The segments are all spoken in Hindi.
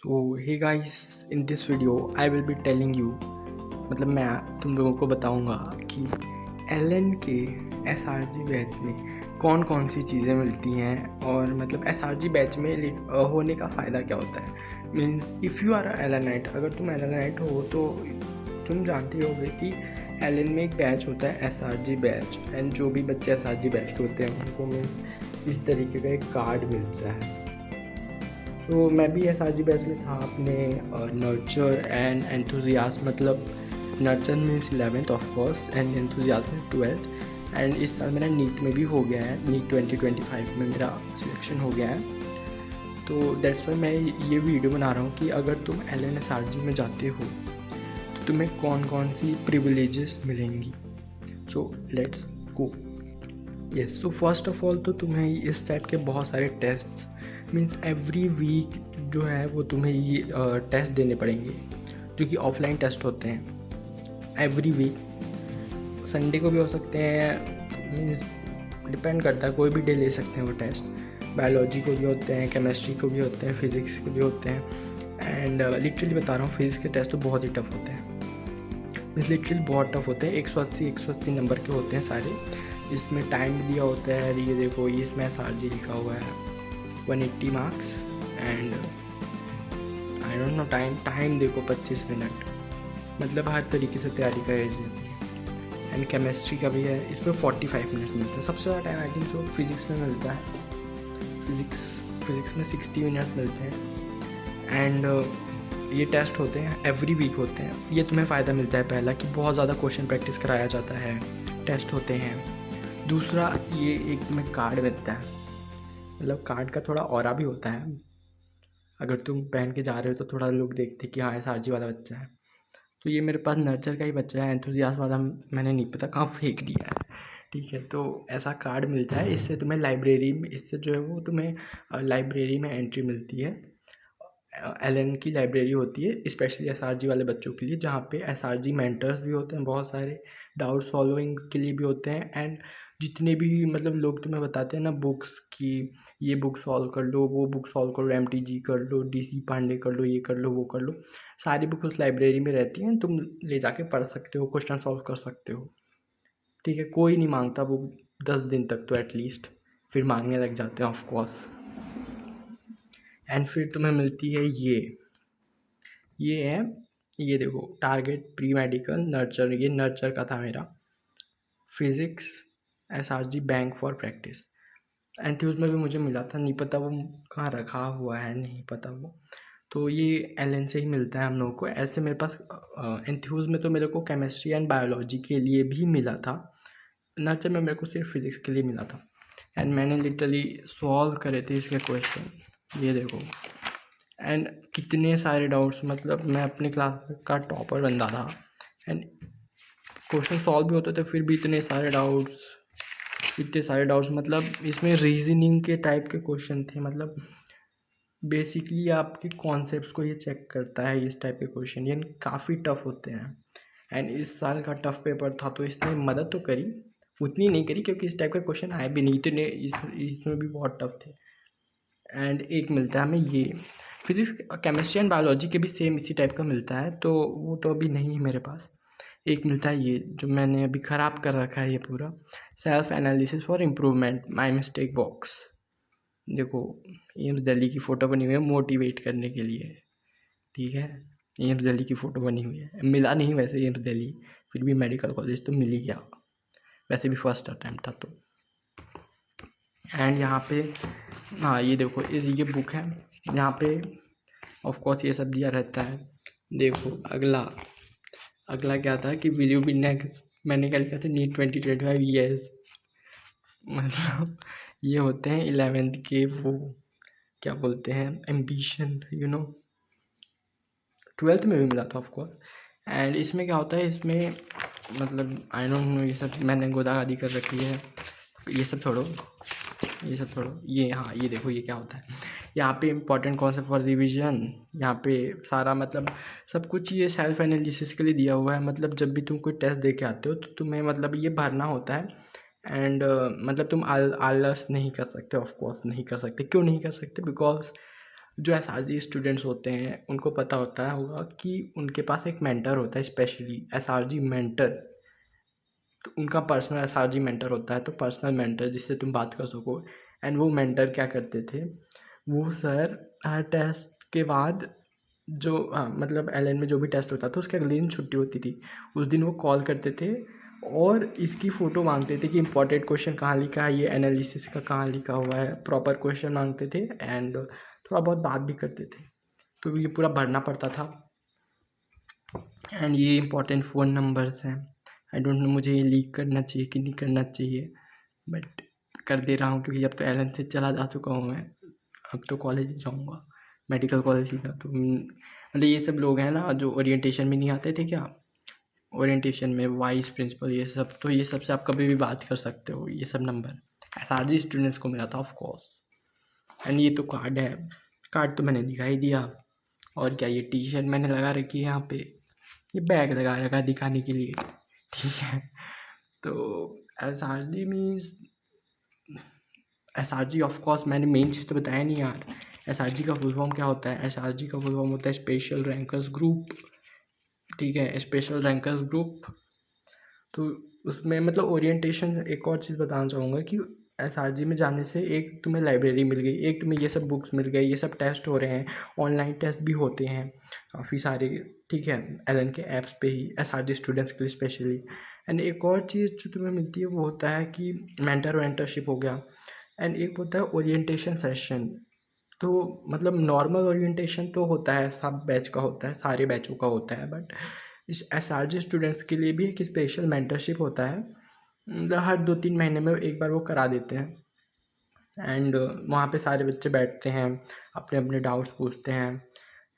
तो hey guys, in this video I will be telling you, मतलब मैं तुम लोगों को बताऊंगा कि एलन के एसआरजी बैच में कौन कौन सी चीज़ें मिलती हैं और मतलब एसआरजी बैच में होने का फ़ायदा क्या होता है। मीन्स इफ़ यू आर एलनाइट, अगर तुम एलनाइट हो तो तुम जानते होगे कि एलन में एक बैच होता है एसआरजी बैच, एंड जो भी बच्चे एसआरजी बैच के होते हैं उनको मीन्स इस तरीके का एक कार्ड मिलता है। तो मैं भी एसआरजी बैच में था अपने नर्चर एंड एंथुजियास्ट, मतलब nurture means 11th of course and enthusiast में 12th। एंड इस साल मेरा नीट में भी हो गया है, नीट 2025 में मेरा सिलेक्शन हो गया है। तो दैट्स वाई मैं ये वीडियो बना रहा हूँ कि अगर तुम LNSRG में जाते हो तो तुम्हें कौन कौन सी प्रिविलेजेस मिलेंगी। So let's go. Yes, so first of all तो तुम्हें इस टाइप के बहुत सारे टेस्ट मीन्स एवरी वीक जो है वो तुम्हें ये टेस्ट देने पड़ेंगे, जो कि ऑफलाइन टेस्ट होते हैं एवरी वीक। संडे को भी हो सकते हैं, मीन्स डिपेंड करता है, कोई भी डे ले सकते हैं वो टेस्ट। बायोलॉजी को भी होते हैं, केमिस्ट्री को भी होते हैं, फिज़िक्स के भी होते हैं। एंड लिटरली बता रहा हूँ, फिज़िक्स के टेस्ट तो बहुत ही टफ होते हैं, मीन्स लिटरली बहुत टफ होते हैं। 180 नंबर के होते हैं सारे। इसमें टाइम दिया होता है, ये देखो ये इसमें एसआरजी लिखा हुआ है 180 marks and I don't know time देखो 25 मिनट, मतलब हर तरीके से तैयारी करी जाती है। एंड केमिस्ट्री का भी है, इसमें 45 मिनट मिलते हैं। सबसे ज़्यादा time I think so physics में मिलता है, फिज़िक्स में 60 मिनट्स मिलते हैं। एंड ये टेस्ट होते हैं एवरी वीक होते हैं। ये तुम्हें फ़ायदा मिलता है, पहला कि बहुत ज़्यादा क्वेश्चन प्रैक्टिस कराया जाता है, टेस्ट होते हैं। दूसरा, ये एक तुम्हें कार्ड मिलता है, मतलब कार्ड का थोड़ा ऑरा भी होता है। अगर तुम पहन के जा रहे हो तो थोड़ा लोग देखते कि हाँ एसआरजी वाला बच्चा है। तो ये मेरे पास नर्चर का ही बच्चा है, एंथुजियास्ट वाला मैंने नहीं पता कहाँ फेंक दिया है, ठीक है। तो ऐसा कार्ड मिलता है, इससे तुम्हें लाइब्रेरी में, इससे जो है वो तुम्हें लाइब्रेरी में एंट्री मिलती है। एलन की लाइब्रेरी होती है स्पेशली एसआरजी वाले बच्चों के लिए, जहाँ पे एसआरजी मेंटर्स भी होते हैं बहुत सारे, डाउट सॉल्विंग के लिए भी होते हैं। एंड जितने भी मतलब लोग तुम्हें बताते हैं ना बुक्स की, ये बुक सॉल्व कर लो, वो बुक सॉल्व कर लो, MTG कर लो, DC पांडे कर लो, ये कर लो, वो कर लो, सारी बुक उस लाइब्रेरी में रहती हैं। तुम ले जाके पढ़ सकते हो, क्वेश्चन सॉल्व कर सकते हो, ठीक है। कोई नहीं मांगता बुक 10 दिन तक तो एटलीस्ट, फिर मांगने लग जाते हैं ऑफकोर्स। एंड फिर तुम्हें मिलती है ये है, ये देखो टारगेट प्री मेडिकल नर्चर, ये नर्चर का था मेरा। Physics SRG bank for practice, Enthuse में भी मुझे मिला था, नहीं पता वो कहाँ रखा हुआ है, नहीं पता वो। तो ये LN से ही मिलता है हम लोगों को। ऐसे मेरे पास एंथ्यूज में तो मेरे को केमिस्ट्री एंड बायोलॉजी के लिए भी मिला था, नर्चर में मेरे को सिर्फ फिज़िक्स के लिए मिला था। एंड मैंने लिटरली सॉल्व करे थे इसके क्वेश्चन, ये देखो। एंड कितने सारे डाउट्स, मतलब मैं अपने क्लास का टॉपर बंदा था एंड क्वेश्चन सॉल्व भी होते थे, फिर भी इतने सारे डाउट्स, मतलब इसमें रीजनिंग के टाइप के क्वेश्चन थे। मतलब बेसिकली आपके कॉन्सेप्ट्स को ये चेक करता है, इस टाइप के क्वेश्चन, ये काफ़ी टफ होते हैं। एंड इस साल का टफ पेपर था तो इसने मदद तो करी, उतनी नहीं करी क्योंकि इस टाइप के क्वेश्चन आए भी नहीं, इतने इसमें भी बहुत टफ थे। एंड एक मिलता है हमें ये फिज़िक्स केमिस्ट्री एंड बायोलॉजी के भी सेम इसी टाइप का मिलता है, तो वो तो अभी नहीं है मेरे पास। एक मिलता है ये जो मैंने अभी ख़राब कर रखा है, ये पूरा self analysis for improvement my mistake box. देखो एम्स दिल्ली की फ़ोटो बनी हुई है मोटिवेट करने के लिए, ठीक है। एम्स दिल्ली की फ़ोटो बनी हुई है, मिला नहीं वैसे एम्स दिल्ली, फिर भी मेडिकल कॉलेज तो मिल ही गया, वैसे भी फर्स्ट अटैम्प्ट था तो। एंड यहाँ पे हाँ ये देखो ये बुक है, यहाँ पे ऑफ कोर्स ये सब दिया रहता है। देखो अगला क्या था कि विल यू बी नेक्स्ट, मैंने क्या लिखा था नीट 2025 ईयर्स, मतलब ये होते हैं 11th के वो क्या बोलते हैं एम्बिशन, 12th में भी मिला था ऑफकोर्स। एंड इसमें क्या होता है, इसमें मतलब आई डोंट नो, ये सब मैंने गोदागादी कर रखी है, ये सब छोड़ो, ये हाँ ये देखो ये क्या होता है। यहाँ पे इंपॉर्टेंट कॉन्सेप्ट फॉर रिवीजन, यहाँ पे सारा मतलब सब कुछ ये सेल्फ एनालिसिस के लिए दिया हुआ है। मतलब जब भी तुम कोई टेस्ट दे के आते हो तो तुम्हें मतलब ये भरना होता है। एंड मतलब तुम आलस नहीं कर सकते, ऑफ कोर्स नहीं कर सकते। क्यों नहीं कर सकते? बिकॉज जो एसआरजी स्टूडेंट्स होते हैं उनको पता होता है होगा कि उनके पास एक मेंटर होता है, स्पेशली एसआरजी मेंटर। तो उनका पर्सनल एसआरजी मेंटर होता है, तो पर्सनल मेंटर जिससे तुम बात कर सको। एंड वो मेंटर क्या करते थे, वो सर हर टेस्ट के बाद जो मतलब एलएन में जो भी टेस्ट होता था उसके अगले दिन छुट्टी होती थी, उस दिन वो कॉल करते थे और इसकी फ़ोटो मांगते थे कि इंपॉर्टेंट क्वेश्चन कहाँ लिखा है, ये एनालिसिस का कहाँ लिखा हुआ है, प्रॉपर क्वेश्चन मांगते थे एंड थोड़ा बहुत बात भी करते थे। तो ये पूरा भरना पड़ता था। एंड ये इंपॉर्टेंट फ़ोन नंबर्स हैं। आई डोंट नो मुझे ये लीक करना चाहिए कि नहीं करना चाहिए, बट कर दे रहा हूँ क्योंकि अब तो एलन से चला जा चुका हूँ मैं, अब तो कॉलेज ही जाऊँगा, मेडिकल कॉलेज ही का। तो मतलब ये सब लोग हैं ना जो ओरिएंटेशन में नहीं आते थे क्या, ओरिएंटेशन में वाइस प्रिंसिपल ये सब, तो ये सब से आप कभी भी बात कर सकते हो। ये सब नंबर एसआरजी स्टूडेंट्स को मिला था ऑफ कोर्स। एंड ये तो कार्ड है, कार्ड तो मैंने दिखाई दिया। और क्या, ये टी शर्ट मैंने लगा रखी है यहाँ पे, ये बैग लगा रखा है दिखाने के लिए, ठीक है। तो SRG means, SRG of course मैंने मेन चीज़ तो बताया नहीं यार। एसआरजी का फुल फॉर्म क्या होता है, एसआरजी का फुल फॉर्म होता है स्पेशल रैंकर्स ग्रुप, ठीक है, स्पेशल रैंकर्स ग्रुप। तो उसमें मतलब ओरिएंटेशन, एक और चीज़ बताना चाहूँगा कि एसआरजी में जाने से एक तुम्हें लाइब्रेरी मिल गई, एक तुम्हें ये सब बुक्स मिल गई, ये सब टेस्ट हो रहे हैं, ऑनलाइन टेस्ट भी होते हैं काफ़ी सारे, ठीक है, एलन के ऐप्स पे ही एसआरजी स्टूडेंट्स के लिए स्पेशली। एंड एक और चीज़ जो तुम्हें मिलती है वो होता है कि मेंटर वेंटरशिप हो गया। एंड एक होता है ओरिएंटेशन सेशन। तो मतलब नॉर्मल ओरिएंटेशन तो होता है, सब बैच का होता है, सारे बैचों का होता है, बट इस एसआरजी स्टूडेंट्स के लिए भी एक स्पेशल मेंटरशिप होता है। मतलब हर 2-3 महीने में एक बार वो करा देते हैं। एंड वहाँ पे सारे बच्चे बैठते हैं, अपने अपने डाउट्स पूछते हैं।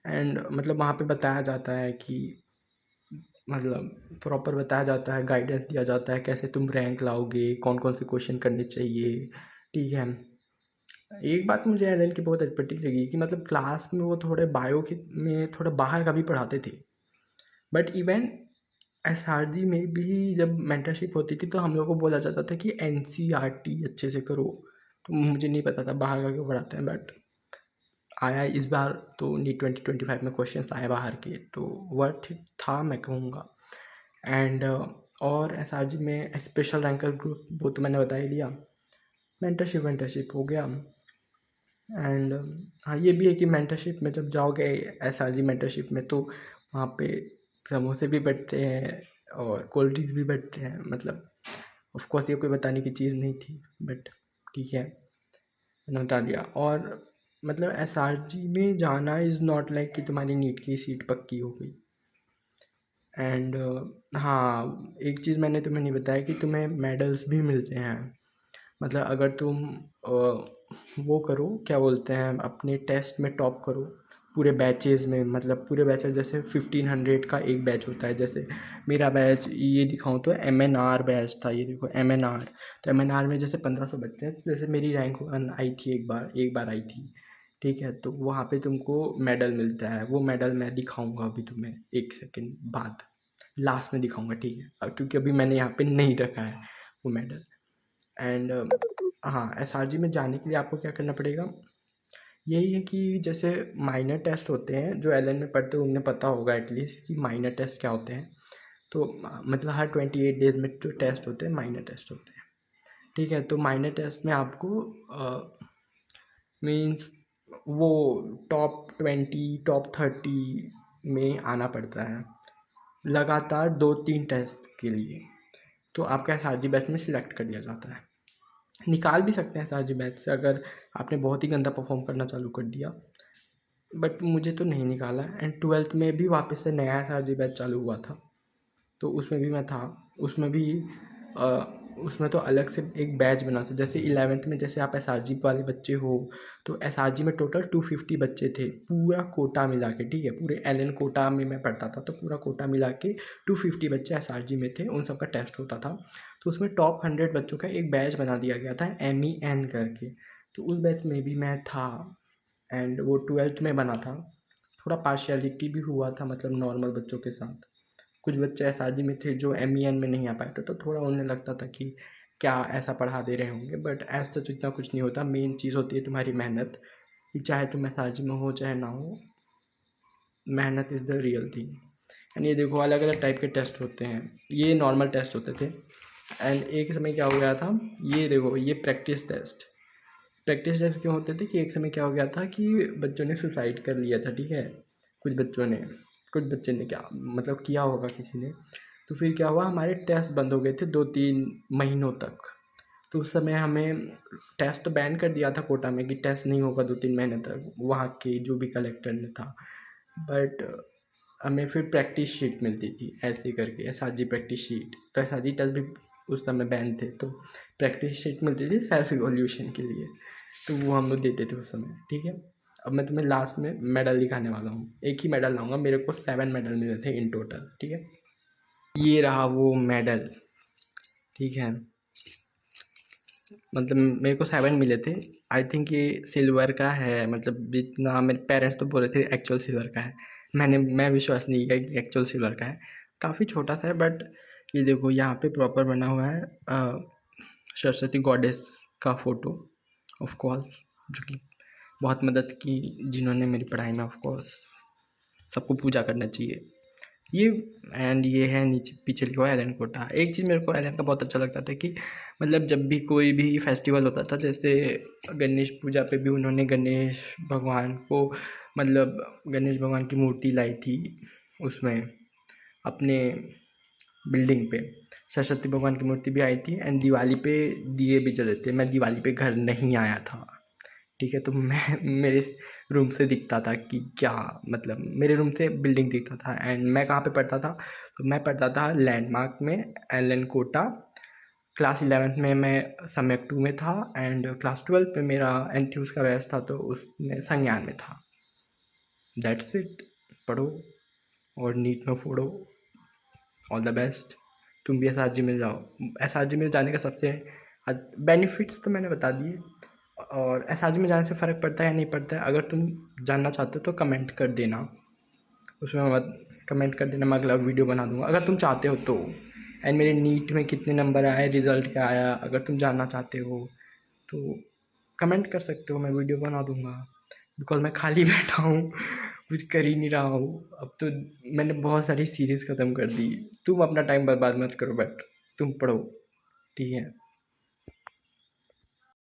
एंड मतलब वहाँ पे बताया जाता है कि मतलब प्रॉपर बताया जाता है, गाइडेंस दिया जाता है कैसे तुम रैंक लाओगे, कौन कौन से क्वेश्चन करने चाहिए, ठीक है। एक बात मुझे एलन की बहुत अटपटी लगी कि मतलब क्लास में वो थोड़े बायो के में थोड़ा बाहर का भी पढ़ाते थे, बट इवन एसआरजी में भी जब मेंटरशिप होती थी तो हम लोग को बोला जाता था कि एनसीईआरटी अच्छे से करो। तो मुझे नहीं पता था बाहर का क्यों पढ़ाते हैं, बट आया इस बार तो नी 2025 में क्वेश्चंस आए बाहर के, तो वर्थ इट था मैं कहूँगा। एंड और एसआरजी में स्पेशल रैंकर ग्रुप वो तो मैंने बता ही दिया। मेंटरशिप हो गया। एंड हाँ ये भी है कि मेंटरशिप में जब जाओगे एसआरजी मेंटरशिप में तो वहाँ पे समोसे भी बंटते हैं और कोल्ड ड्रिंक्स भी बंटते हैं। मतलब ऑफ कोर्स ये कोई बताने की चीज़ नहीं थी, बट ठीक है मैंने बता दिया। और मतलब एसआरजी में जाना इज़ नॉट लाइक कि तुम्हारी नीट की सीट पक्की हो गई। एंड हाँ एक चीज़ मैंने तुम्हें नहीं बताया कि तुम्हें मेडल्स भी मिलते हैं। मतलब अगर तुम वो करो, क्या बोलते हैं, अपने टेस्ट में टॉप करो पूरे बैचेज़ में, मतलब पूरे बैचेज़ जैसे 1500 का एक बैच होता है। जैसे मेरा बैच ये दिखाऊं तो एमएनआर बैच था, ये देखो एमएनआर। तो एमएनआर में जैसे 1500 बच्चे हैं, तो जैसे मेरी रैंक आई थी, एक बार आई थी, ठीक है। तो वहाँ पे तुमको मेडल मिलता है, वो मेडल मैं दिखाऊंगा अभी तुम्हें एक सेकेंड बाद, लास्ट में दिखाऊंगा, ठीक है, क्योंकि अभी मैंने यहाँ पे नहीं रखा है वो मेडल। एंड हाँ एसआरजी में जाने के लिए आपको क्या करना पड़ेगा, यही है कि जैसे माइनर टेस्ट होते हैं, जो एलएन में पढ़ते हैं उन्हें पता होगा एटलीस्ट कि माइनर टेस्ट क्या होते हैं। तो मतलब हर 28 डेज में जो टेस्ट होते हैं माइनर टेस्ट होते हैं, ठीक है। तो माइनर टेस्ट में आपको मीन्स वो टॉप 30 में आना पड़ता है लगातार 2-3 टेस्ट के लिए। तो आपका एसआरजी बैच में सिलेक्ट कर लिया जाता है। निकाल भी सकते हैं एसआरजी बैच से अगर आपने बहुत ही गंदा परफॉर्म करना चालू कर दिया, बट मुझे तो नहीं निकाला। एंड 12th में भी वापस से नया एसआरजी बैच चालू हुआ था, तो उसमें भी मैं था। उसमें भी उसमें तो अलग से एक बैच बना था। जैसे 11th में जैसे आप एसआरजी वाले बच्चे हो, तो एसआरजी में टोटल 250 बच्चे थे पूरा कोटा मिला के, ठीक है, पूरे एलएन कोटा में मैं पढ़ता था, तो पूरा कोटा मिला के 250 बच्चे एसआरजी में थे, उन सबका टेस्ट होता था। तो उसमें टॉप 100 बच्चों का एक बैच बना दिया गया था MEN करके, तो उस बैच में भी मैं था। एंड वो 12th में बना था। थोड़ा पार्शियलिटी भी हुआ था, मतलब नॉर्मल बच्चों के साथ कुछ बच्चे एसआरजी में थे जो MEN में नहीं आ पाए थे, तो थोड़ा उन्हें लगता था कि क्या ऐसा पढ़ा दे रहे होंगे, बट ऐसा सच इतना कुछ नहीं होता। मेन चीज़ होती है तुम्हारी मेहनत, कि चाहे तुम एसआरजी में हो चाहे ना हो, मेहनत is the real thing. And ये देखो अलग अलग टाइप के टेस्ट होते हैं, ये नॉर्मल टेस्ट होते थे। एंड एक समय क्या हो गया था, ये देखो ये प्रैक्टिस टेस्ट क्यों होते थे कि एक समय क्या हो गया था कि बच्चों ने सुसाइड कर लिया था, ठीक है। कुछ बच्चे ने क्या मतलब किया होगा किसी ने, तो फिर क्या हुआ, हमारे टेस्ट बंद हो गए थे 2-3 महीनों तक। तो उस समय हमें टेस्ट बैन कर दिया था कोटा में कि टेस्ट नहीं होगा 2-3 महीने तक, वहाँ के जो भी कलेक्टर ने था। बट हमें फिर प्रैक्टिस शीट मिलती थी ऐसे करके, एसआरजी प्रैक्टिस शीट। तो एसआरजी टेस्ट भी उस समय बैन थे, तो प्रैक्टिस शीट मिलती थी सेल्फ इवोल्यूशन के लिए, तो वो हम लोग देते थे उस समय, ठीक है। अब मैं तुम्हें लास्ट में मेडल दिखाने वाला हूँ, एक ही मेडल लाऊंगा, मेरे को 7 मेडल मिले थे इन टोटल, ठीक है। ये रहा वो मेडल, ठीक है। मतलब मेरे को 7 मिले थे। आई थिंक ये सिल्वर का है, मतलब जितना मेरे पेरेंट्स तो बोल रहे थे एक्चुअल सिल्वर का है, मैं विश्वास नहीं किया कि एक्चुअल सिल्वर का है। काफ़ी छोटा सा है, बट ये देखो यहाँ पे प्रॉपर बना हुआ है सरस्वती गॉडेस का फ़ोटो, ऑफ कोर्स, जो कि बहुत मदद की जिन्होंने मेरी पढ़ाई में, ऑफ कोर्स सबको पूजा करना चाहिए ये। एंड ये है नीचे पीछे लिखा हुआ एलन कोटा। एक चीज़ मेरे को एलन का बहुत अच्छा लगता था कि मतलब जब भी कोई भी फेस्टिवल होता था, जैसे गणेश पूजा पे भी उन्होंने गणेश भगवान को, मतलब गणेश भगवान की मूर्ति लाई थी उसमें अपने बिल्डिंग पे, सरस्वती भगवान की मूर्ति भी आई थी। एंड दिवाली पे दिए भी जले थे। मैं दिवाली पे घर नहीं आया था, ठीक है, तो मैं मेरे रूम से दिखता था कि क्या मतलब मेरे रूम से बिल्डिंग दिखता था। एंड मैं कहाँ पे पढ़ता था, तो मैं पढ़ता था लैंडमार्क में, एलन कोटा। क्लास 11th में मैं सम्यक 2 में था, एंड क्लास 12 में मेरा एंथ्यूज का बैच था, तो उसमें संज्ञान में था। That's it. पढ़ो और नीट में फोड़ो। All the best. तुम भी एसआरजी में जाओ। एसआरजी में जाने का सबसे बेनिफिट्स तो मैंने बता दिए, और एसआरजी में जाने से फ़र्क पड़ता है या नहीं पड़ता है, अगर तुम जानना चाहते हो तो कमेंट कर देना, उसमें मत कमेंट कर देना, मैं अगला वीडियो बना दूँगा अगर तुम चाहते हो तो। एंड मेरे नीट में कितने नंबर आए, रिज़ल्ट क्या आया, अगर तुम जानना चाहते हो तो कमेंट कर सकते हो, मैं वीडियो बना दूँगा। बिकॉज मैं खाली बैठा हूँ, कुछ कर ही नहीं रहा हूँ। अब तो मैंने बहुत सारी सीरीज़ ख़त्म कर दी। तुम अपना टाइम बर्बाद मत करो, बट तुम पढ़ो, ठीक है।